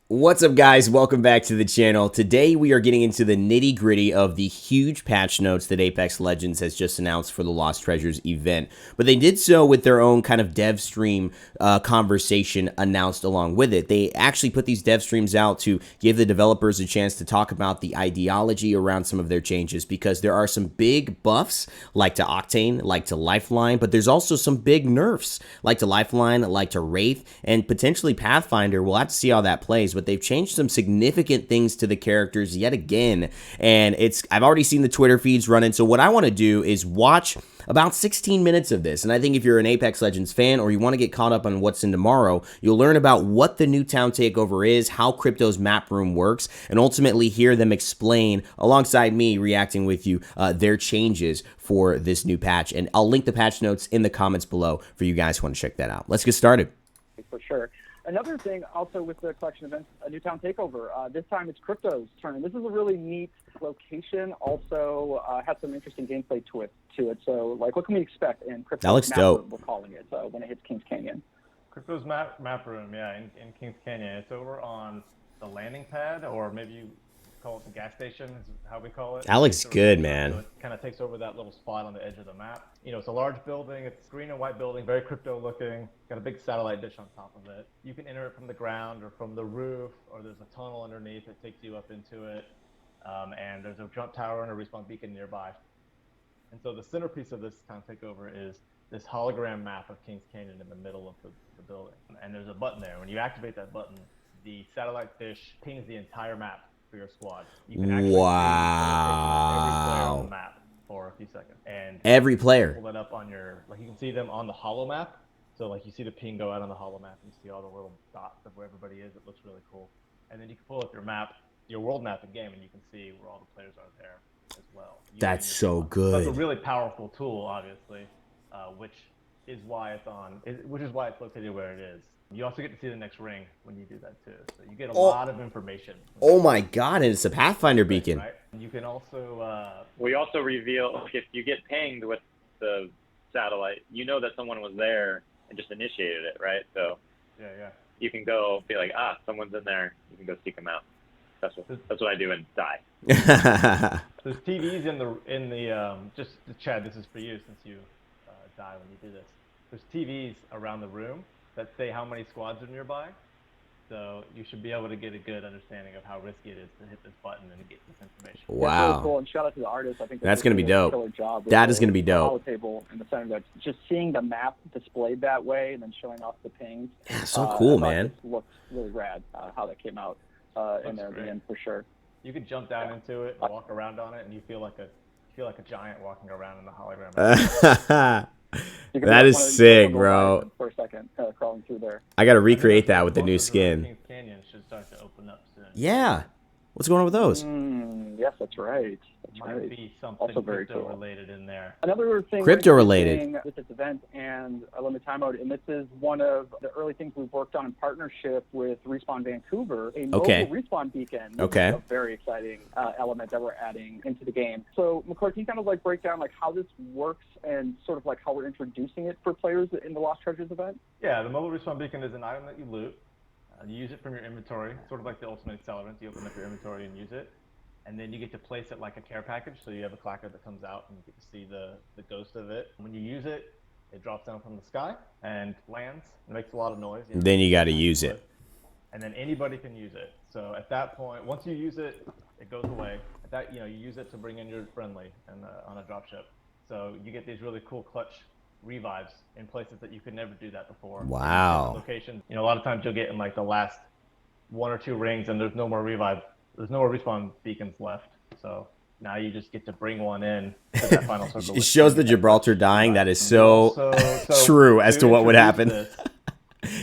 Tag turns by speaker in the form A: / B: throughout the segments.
A: What's up, guys? Welcome back to the channel. Today we are getting into the nitty-gritty of the huge patch notes that Apex Legends has just announced for the Lost Treasures event. But they did so with their own kind of dev stream conversation announced along with it. They actually put these dev streams out to give the developers a chance to talk about the ideology around some of their changes, because there are some big buffs like to Octane, like to Lifeline, but there's also some big nerfs like to Lifeline, like to Wraith, and potentially Pathfinder. We'll have to see how that plays, but they've changed some significant things to the characters yet again, and I've already seen the Twitter feeds running. So what I want to do is watch about 16 minutes of this, and I think if you're an Apex Legends fan or you want to get caught up on what's in tomorrow, you'll learn about what the new town takeover is, how Crypto's map room works, and ultimately hear them explain, alongside me reacting with you, their changes for this new patch. And I'll link the patch notes in the comments below for you guys who want to check that out. Let's get started.
B: For sure. Another thing also with the collection events, a new town takeover. This time it's Crypto's turn. This is a really neat location. Also has some interesting gameplay to it. So, like, what can we expect in Crypto's
A: That looks
B: map
A: dope.
B: room, we're calling it, when it hits Kings Canyon?
C: Crypto's map room, yeah, in Kings Canyon. It's over on the landing pad, or maybe you call it the gas station, is how we call it.
A: That looks good, man.
C: So it kind of takes over that little spot on the edge of the map. You know, it's a large building. It's green and white building, very crypto looking. Got a big satellite dish on top of it. You can enter it from the ground or from the roof, or there's a tunnel underneath that takes you up into it. And there's a jump tower and a respawn beacon nearby. And so the centerpiece of this town takeover is this hologram map of Kings Canyon in the middle of the building. And there's a button there. When you activate that button, the satellite dish pings the entire map for your squad. You can actually see every player on the map for a few seconds. And
A: Every player.
C: pull that up on your, like, you can see them on the holo map. So like you see the ping go out on the holo map, and you see all the little dots of where everybody is. It looks really cool. And then you can pull up your map, your world map in game, and you can see where all the players are there as well.
A: That's so good.
C: So it's a really powerful tool, obviously, which is why it's located where it is. You also get to see the next ring when you do that too. So you get a lot of information.
A: Oh my god, and it's a Pathfinder beacon.
C: Right? And you can also
D: we also reveal, if you get pinged with the satellite, you know that someone was there and just initiated it, right? So
C: yeah.
D: you can go be like, someone's in there. You can go seek them out. That's what I do and die.
C: There's TVs in the just Chad, this is for you since you die when you do this. There's TVs around the room that say how many squads are nearby. So you should be able to get a good understanding of how risky it is to hit this button and get this information.
A: Wow.
B: That's really cool, and shout out to the artist. I think
A: That's going to be dope. That is going to be dope.
B: Table in the center, just seeing the map displayed that way and then showing off the pings.
A: Yeah, so cool, man.
B: It looks really rad how that came out in there at the end, for sure.
C: You could jump down into it and walk around on it, and you feel like a giant walking around in the hologram.
A: That is sick, bro.
B: For a second, crawling through there.
A: I got to recreate that with the new skin.
C: Kings Canyon should start to open up soon.
A: Yeah. What's going on with those?
B: Yes, that's right. That's
C: Might
B: right.
C: be something
B: Also very
C: crypto
B: cool.
C: related in there.
B: Another thing
A: Crypto related
B: with this event and a limited time mode, and this is one of the early things we've worked on in partnership with Respawn Vancouver, a mobile respawn beacon.
A: Okay.
B: A very exciting element that we're adding into the game. So, McCoy, can you kind of like break down like how this works and sort of like how we're introducing it for players in the Lost Treasures event?
C: Yeah, the mobile respawn beacon is an item that you loot. You use it from your inventory, sort of like the ultimate accelerant. You open up your inventory and use it. And then you get to place it like a care package, so you have a clacker that comes out and you get to see the ghost of it. When you use it, it drops down from the sky and lands. It makes a lot of noise.
A: Then you got to use it.
C: And then anybody can use it. So at that point, once you use it, it goes away. At that, you use it to bring in your friendly and on a dropship. So you get these really cool clutch revives in places that you could never do that before.
A: Wow.
C: Locations. A lot of times you'll get in like the last 1 or 2 rings, and there's no more revive. There's no more respawn beacons left, so now you just get to bring one in to that final circle.
A: It shows the Gibraltar dying. That is so true as to what would happen.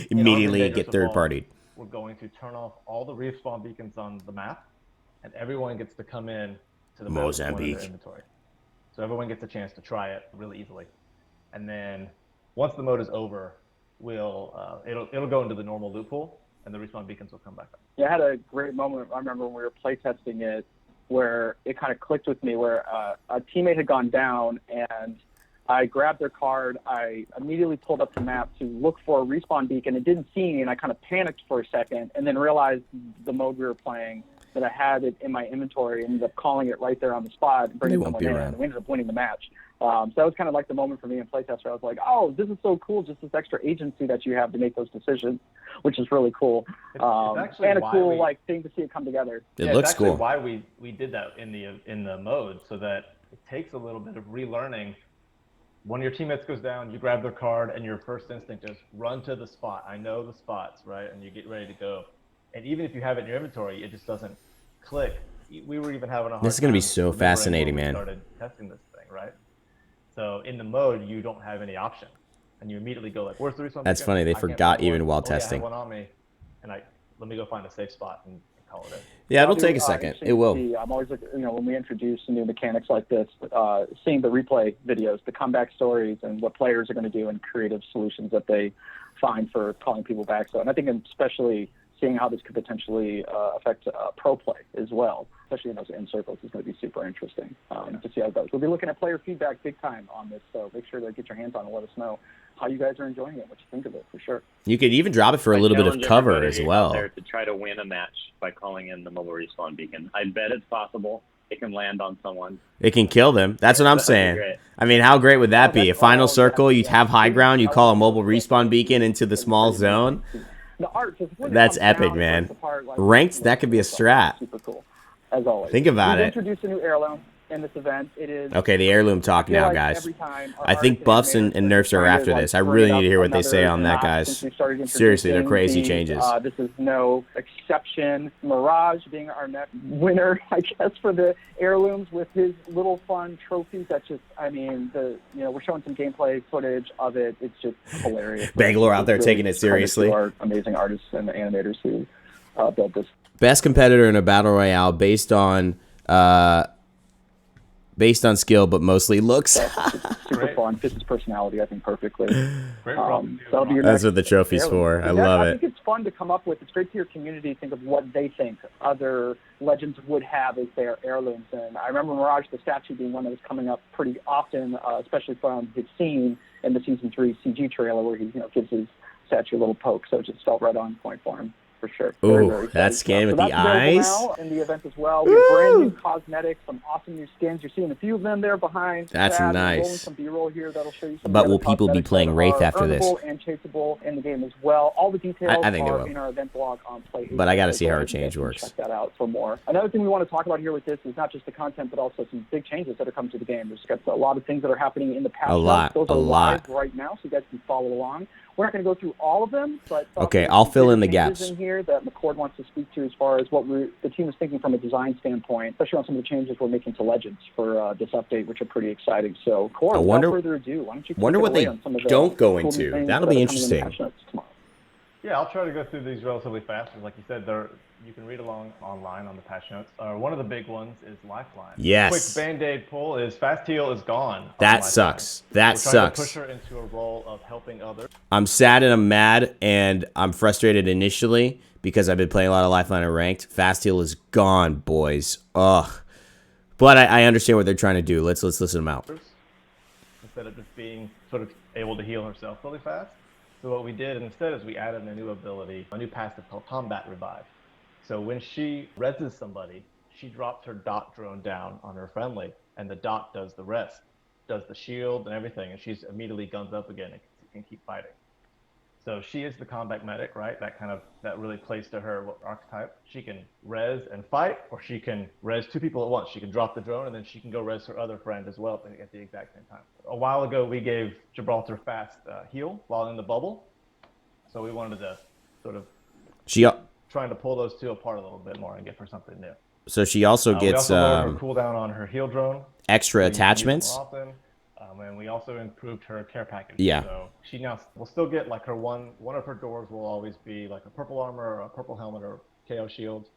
A: Immediately get third-partied.
C: We're going to turn off all the respawn beacons on the map, and everyone gets to come in to the Mozambique inventory. So everyone gets a chance to try it really easily. And then once the mode is over, it'll go into the normal loot pool, and the respawn beacons will come back up.
B: Yeah, I had a great moment. I remember when we were playtesting it, where it kind of clicked with me, where a teammate had gone down, and I grabbed their card. I immediately pulled up the map to look for a respawn beacon. It didn't see me, and I kind of panicked for a second, and then realized the mode we were playing, that I had it in my inventory, and ended up calling it right there on the spot and bringing someone in, and we ended up winning the match. So that was kind of like the moment for me in playtest where I was like, oh, this is so cool, just this extra agency that you have to make those decisions, which is really cool.
C: It's
B: and a cool thing to see it come together.
A: It looks cool.
C: Why we did that in the mode, so that it takes a little bit of relearning. When your teammates goes down, you grab their card, and your first instinct is run to the spot. I know the spots, right? And you get ready to go. And even if you have it in your inventory, it just doesn't click. We were even having a hard time.
A: This is going to be so fascinating, man.
C: Started testing this thing, right? So in the mode, you don't have any option, and you immediately go like, "Where's the respawn?"
A: That's funny. They forgot even while testing.
C: Yeah, I have one on me, and let me go find a safe spot and call it in.
A: Yeah, it'll take a second. It will.
B: I'm always looking, when we introduce new mechanics like this, seeing the replay videos, the comeback stories, and what players are going to do, and creative solutions that they find for calling people back. So, and I think especially seeing how this could potentially affect pro play as well, especially in those end circles, is going to be super interesting to see how it goes. We'll be looking at player feedback big time on this, so make sure to get your hands on it and let us know how you guys are enjoying it, what you think of it, for sure.
A: You could even drop it for a little bit of cover as well.
D: There to try to win a match by calling in the mobile respawn beacon. I bet it's possible. It can land on someone.
A: It can kill them. That's what I'm saying. I mean, how great would that be? A final circle, you have high ground, you call a mobile respawn beacon into the small zone. That's epic, man. Ranked, that could be a strat.
B: Super cool, as always.
A: Think about it.
B: Introduced a new heirloom in this event. It is
A: okay. The heirloom talk now, guys. I think buffs and nerfs are after this. I really need to hear what they say on that, guys. Seriously, they're crazy changes.
B: This is no exception. Mirage being our next winner, I guess, for the heirlooms with his little fun trophies. That's just, I mean, we're showing some gameplay footage of it. It's just hilarious.
A: Bangalore out there taking it seriously.
B: Our amazing artists and animators who built this.
A: Best competitor in a battle royale based on skill, but mostly looks.
B: Super fun. Fits his personality, I think, perfectly.
A: That's what the trophy's for. I love it.
B: I think it's fun to come up with. It's great to your community think of what they think other legends would have as their heirlooms. And I remember Mirage the statue being one that was coming up pretty often, especially from his scene in the Season 3 CG trailer where he gives his statue a little poke. So it just felt right on point for him. For sure.
A: Ooh, that skin with the eyes.
B: Now in the event as well. We have brand new cosmetics, some awesome new skins. You're seeing a few of them there behind.
A: That's nice.
B: Some B-roll here that'll show you some.
A: But will people be playing Wraith after this?
B: And chaseable in the game as well. All the details
A: I think
B: are in our event blog on Play.
A: But I got to see how our change works.
B: Check that out for more. Another thing we want to talk about here with this is not just the content, but also some big changes that are coming to the game. There's got a lot of things that are happening in the past. Those are live right now, so you guys can follow along. We're not going to go through all of them, but
A: okay, I'll fill in the gaps
B: in here that McCord wants to speak to as far as what the team is thinking from a design standpoint, especially on some of the changes we're making to Legends for this update, which are pretty exciting. So, Cord, without further ado, why don't you
A: wonder what they don't go into? That'll be interesting.
C: Yeah, I'll try to go through these relatively fast. Like you said, you can read along online on the patch notes. One of the big ones is Lifeline.
A: Yes.
C: Quick Band-Aid pull is Fast Heal is gone.
A: That sucks. That sucks.
C: We're trying to push her into a role of helping others.
A: I'm sad and I'm mad and I'm frustrated initially because I've been playing a lot of Lifeline and Ranked. Fast Heal is gone, boys. Ugh. But I understand what they're trying to do. Let's listen them out.
C: Instead of just being sort of able to heal herself really fast. So what we did instead is we added a new ability, a new passive called Combat Revive. So when she reses somebody, she drops her dot drone down on her friendly, and the dot does the rest, does the shield and everything, and she's immediately guns up again and can keep fighting. So she is the combat medic, right? That really plays to her archetype. She can res and fight, or she can res two people at once. She can drop the drone, and then she can go res her other friend as well at the exact same time. A while ago, we gave Gibraltar fast heal while in the bubble, so we wanted to sort of trying to pull those two apart a little bit more and give her something new.
A: So she also gets
C: we also lowered her cooldown on her heal drone.
A: Extra attachments.
C: And we also improved her care package.
A: Yeah.
C: So she now will still get like her one of her doors will always be like a purple armor or a purple helmet or KO shield.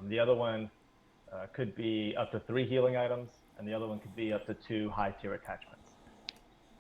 C: The other one could be up to 3 healing items, and the other one could be up to 2 high tier attachments.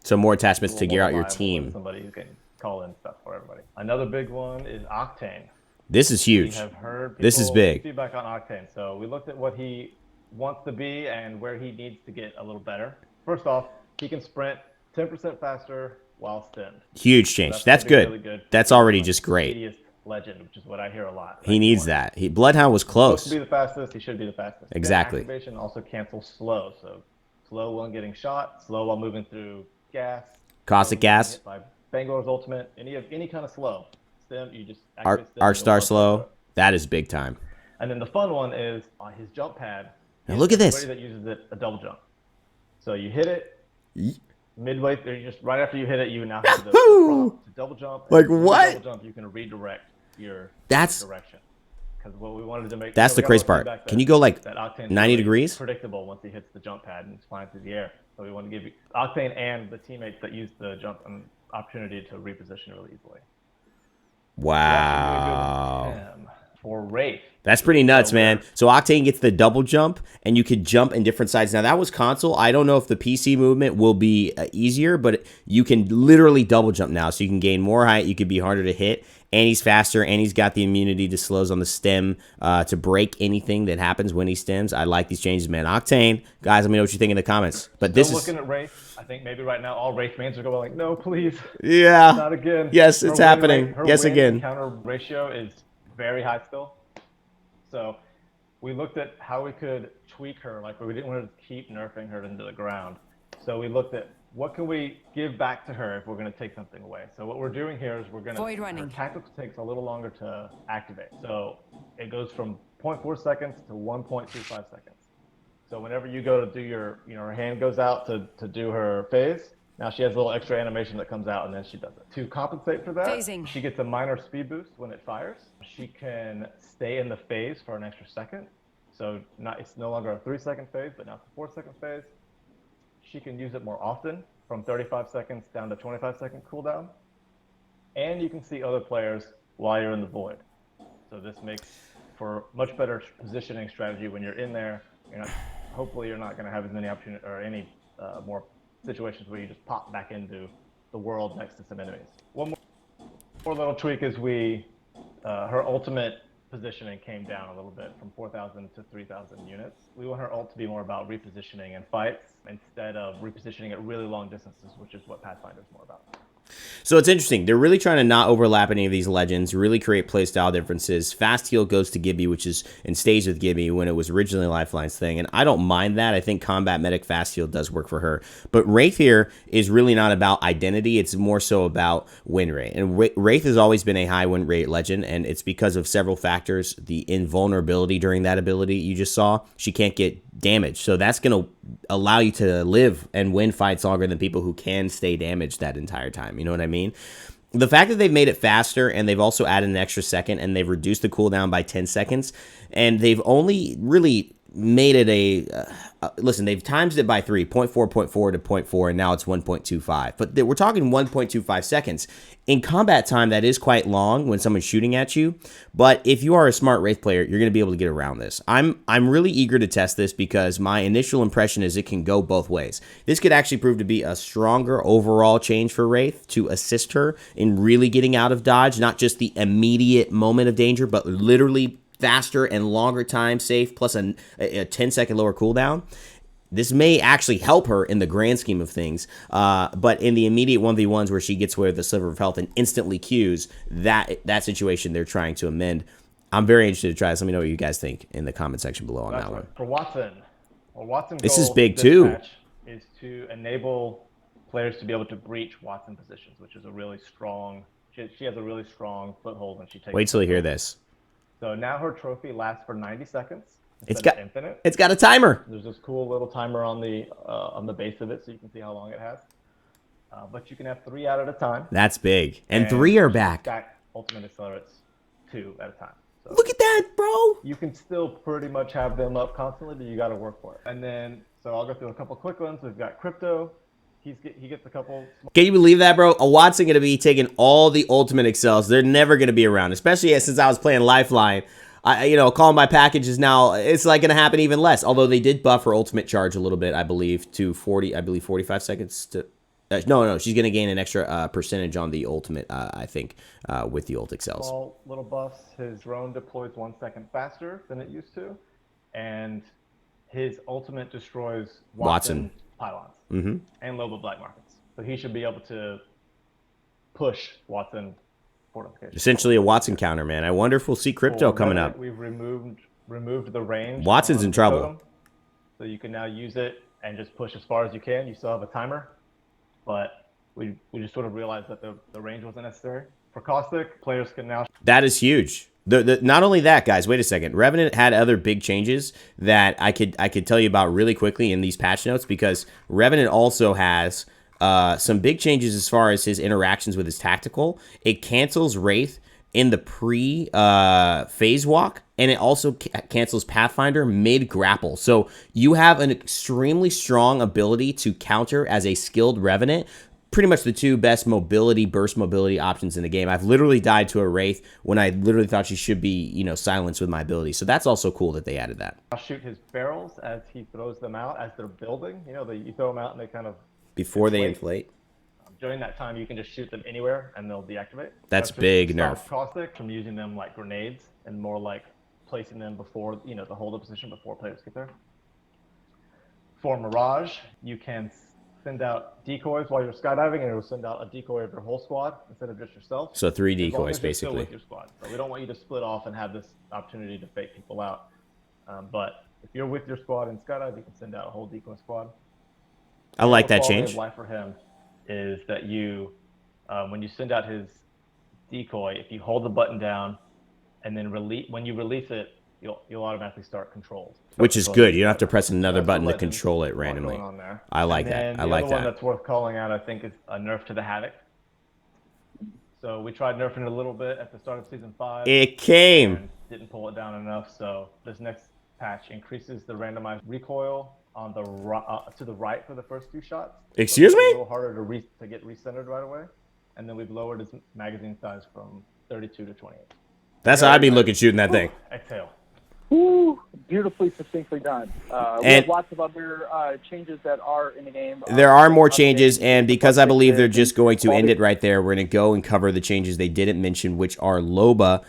A: So more attachments to gear out your team.
C: Somebody who can call in stuff for everybody. Another big one is Octane.
A: This is huge.
C: We have heard
A: this is big.
C: Feedback on Octane. So we looked at what he wants to be and where he needs to get a little better. First off, he can sprint 10% faster while stemmed.
A: Huge change.
C: So
A: That's
C: gonna be
A: good.
C: really good.
A: That's already just great.
C: Speediest legend, which is what I hear a lot.
A: He needs that. Bloodhound was
C: Supposed to
A: close.
C: be the fastest. He should be the fastest.
A: Exactly.
C: Stem activation also cancels slow. So slow while getting shot, slow while moving through gas.
A: Caustic gas.
C: Hit by Bangalor's ultimate. Any kind of slow. Stem, you just
A: Arc
C: activate stem,
A: Star slow. That is big time.
C: And then the fun one is on his jump pad.
A: Now look at this.
C: Everybody that uses it a double jump. So you hit it midway through, just right after you hit it, you now have the prompt to double jump.
A: Like what?
C: Double jump, you can redirect your direction. Because what we wanted to make.
A: That's the crazy part. Can you go like 90 degrees?
C: Predictable once he hits the jump pad and he's flying through the air. So we want to give you Octane and the teammates that use the jump an opportunity to reposition really easily.
A: Wow.
C: For Wraith.
A: That's pretty nuts, man. So Octane gets the double jump, and you could jump in different sides. Now, that was console. I don't know if the PC movement will be easier, but you can literally double jump now. So you can gain more height. You could be harder to hit. And he's faster, and he's got the immunity to slows on the stem to break anything that happens when he stems. I like these changes, man. Octane, guys, let me know what you think in the comments. But this is
C: looking at Wraith. I think maybe right now all Wraith fans are going like, no, please.
A: Yeah.
C: Not again.
A: Yes, it's happening. Yes, again.
C: Counter ratio is very high still. So we looked at how we could tweak her. Like, we didn't want to keep nerfing her into the ground. So we looked at what can we give back to her if we're going to take something away. So what we're doing here is we're going to, her tactical takes a little longer to activate. So it goes from 0.4 seconds to 1.25 seconds. So whenever you go to do your, her hand goes out to do her phase. Now she has a little extra animation that comes out, and then she does it. To compensate for that, she gets a minor speed boost when it fires. She can stay in the phase for an extra second. So it's no longer a 3-second phase, but now it's a 4-second phase. She can use it more often, from 35 seconds down to 25-second cooldown. And you can see other players while you're in the void. So this makes for much better positioning strategy when you're in there. Hopefully you're not going to have as many opportunities or any more situations where you just pop back into the world next to some enemies. One more little tweak is her ultimate positioning came down a little bit from 4,000 to 3,000 units. We want her ult to be more about repositioning in fights instead of repositioning at really long distances, which is what Pathfinder is more about.
A: So it's interesting. They're really trying to not overlap any of these legends, really create playstyle differences. Fast heal goes to Gibby, which is and stays with Gibby when it was originally Lifeline's thing. And I don't mind that. I think combat medic fast heal does work for her. But Wraith here is really not about identity. It's more so about win rate. And Wraith has always been a high win rate legend, and it's because of several factors. The invulnerability during that ability you just saw, she can't get damaged. So that's going to allow you to live and win fights longer than people who can stay damaged that entire time. You know what I mean? The fact that they've made it faster and they've also added an extra second and they've reduced the cooldown by 10 seconds and they've only really made it listen, they've times it by 3, 0.4, 0.4 to 0.4, and now it's 1.25. But we're talking 1.25 seconds. In combat time, that is quite long when someone's shooting at you. But if you are a smart Wraith player, you're going to be able to get around this. I'm really eager to test this because my initial impression is it can go both ways. This could actually prove to be a stronger overall change for Wraith to assist her in really getting out of dodge, not just the immediate moment of danger, but literally faster and longer time safe, plus a 10-second lower cooldown. This may actually help her in the grand scheme of things, but in the immediate 1v1s where she gets away with a sliver of health and instantly queues, that situation they're trying to amend. I'm very interested to try this. Let me know what you guys think in the comment section below on that one.
C: For Watson,
A: this is big too.
C: Is to enable players to be able to breach Watson positions, which is a really strong. She has a really strong foothold when she takes.
A: Wait till you hear this.
C: So now her trophy lasts for 90 seconds.
A: It's got
C: infinite.
A: It's got a timer.
C: There's this cool little timer on the base of it, so you can see how long it has. But you can have 3 out at a time.
A: That's big, and 3 are back.
C: Ultimate accelerates 2 at a time. So
A: look at that, bro.
C: You can still pretty much have them up constantly, but you got to work for it. And then, so I'll go through a couple quick ones. We've got Crypto. He gets a couple.
A: Can you believe that, bro? A Watson going to be taking all the ultimate excels. They're never going to be around, especially since I was playing Lifeline. Calling my package is now, it's like going to happen even less. Although they did buff her ultimate charge a little bit, I believe, to 45 seconds to. No, she's going to gain an extra percentage on the ultimate, I think, with the ult excels.
C: Small little buffs. His drone deploys 1 second faster than it used to, and his ultimate destroys Watson pylons and Lobo black markets. So he should be able to push Watson fortification.
A: Essentially a Watson counter, man. I wonder if we'll see crypto coming up.
C: We've removed the range.
A: Watson's in trouble.
C: Totem, so you can now use it and just push as far as you can. You still have a timer, but we just sort of realized that the range wasn't necessary. For Caustic, players can now...
A: That is huge. Not only that, guys, wait a second. Revenant had other big changes that I could tell you about really quickly in these patch notes, because Revenant also has some big changes as far as his interactions with his tactical. It cancels Wraith in the phase walk, and it also cancels Pathfinder mid-grapple. So you have an extremely strong ability to counter as a skilled Revenant. Pretty much the two best burst mobility options in the game. I've literally died to a Wraith when I literally thought she should be, silenced with my ability. So that's also cool that they added that.
C: I'll shoot his barrels as he throws them out as they're building. You throw them out and they kind of...
A: Before they inflate.
C: During that time, you can just shoot them anywhere and they'll deactivate.
A: That's big nerf.
C: Caustic from using them like grenades and more like placing them before, the hold-up position before players get there. For Mirage, you can send out decoys while you're skydiving, and it will send out a decoy of your whole squad instead of just yourself.
A: So 3
C: as long
A: decoys,
C: as you're
A: basically.
C: still with your squad. So we don't want you to split off and have this opportunity to fake people out. But if you're with your squad in skydive, you can send out a whole decoy squad.
A: I like that
C: quality
A: change.
C: Of life for him is that you, when you send out his decoy, if you hold the button down and then when you release it, you'll automatically start controls.
A: Which is good. You don't have to press another button to control it randomly. I like that. I like that.
C: The other one that's worth calling out, I think, is a nerf to the Havoc. So we tried nerfing it a little bit at the start of Season 5.
A: It came.
C: Didn't pull it down enough, so this next patch increases the randomized recoil on the to the right for the first 2 shots.
A: Excuse me?
C: It's a little harder to get recentered right away. And then we've lowered its magazine size from 32 to 28.
A: That's how I'd be looking shooting that thing.
C: Exhale.
B: Woo, beautifully, succinctly done. We have lots of other changes that are in the game.
A: There are more changes, and because I believe they're just going to end it right there, we're going to go and cover the changes they didn't mention, which are Loba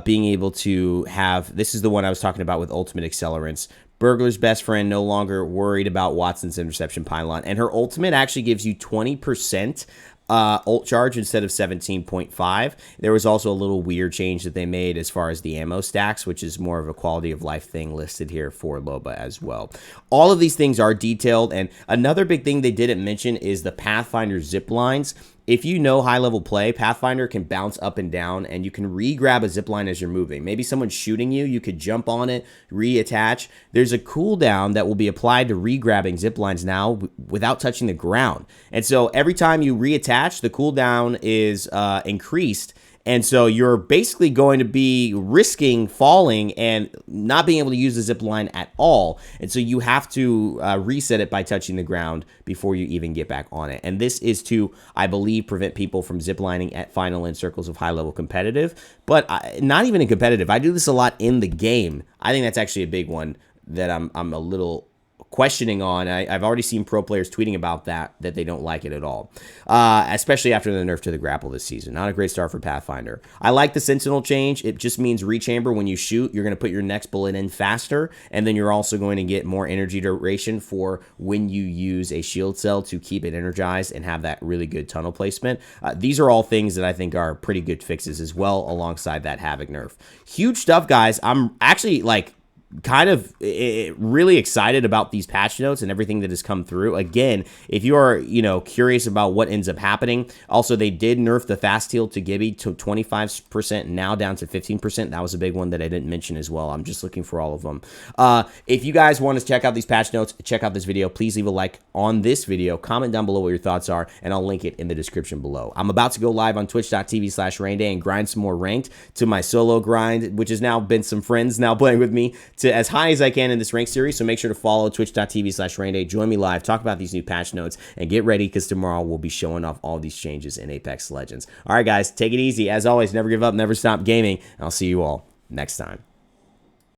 A: being able to have, this is the one I was talking about with Ultimate Accelerants. Burglar's best friend, no longer worried about Watson's interception pylon, and her ultimate actually gives you 20% ult charge instead of 17.5. There was also a little weird change that they made as far as the ammo stacks, which is more of a quality of life thing listed here for Loba as well. All of these things are detailed, and another big thing they didn't mention is the Pathfinder zip lines. If you know high-level play, Pathfinder can bounce up and down, and you can re-grab a zipline as you're moving. Maybe someone's shooting you, you could jump on it, reattach. There's a cooldown that will be applied to re-grabbing ziplines now without touching the ground. And so every time you reattach, the cooldown is increased. And so you're basically going to be risking falling and not being able to use the zip line at all. And so you have to reset it by touching the ground before you even get back on it. And this is to, I believe, prevent people from ziplining at final end circles of high-level competitive. But not even in competitive. I do this a lot in the game. I think that's actually a big one that I'm a little questioning on. I've already seen pro players tweeting about that they don't like it at all, especially after the nerf to the grapple this season. Not a great start for Pathfinder. I like the Sentinel change. It just means rechamber. When you shoot, you're going to put your next bullet in faster, and then you're also going to get more energy duration for when you use a shield cell to keep it energized and have that really good tunnel placement. These are all things that I think are pretty good fixes as well, alongside that Havoc nerf. Huge stuff, guys. I'm actually kind of really excited about these patch notes and everything that has come through. Again, if you are, curious about what ends up happening, also they did nerf the fast heal to Gibby to 25%, now down to 15%. That was a big one that I didn't mention as well. I'm just looking for all of them. If you guys want to check out these patch notes, check out this video. Please leave a like on this video. Comment down below what your thoughts are, and I'll link it in the description below. I'm about to go live on twitch.tv/Raynday and grind some more ranked to my solo grind, which has now been some friends now playing with me, to as high as I can in this rank series. So make sure to follow twitch.tv/Raynday. Join me live, talk about these new patch notes, and get ready, because tomorrow we'll be showing off all these changes in Apex Legends. All right, guys, take it easy. As always, never give up, never stop gaming, and I'll see you all next time.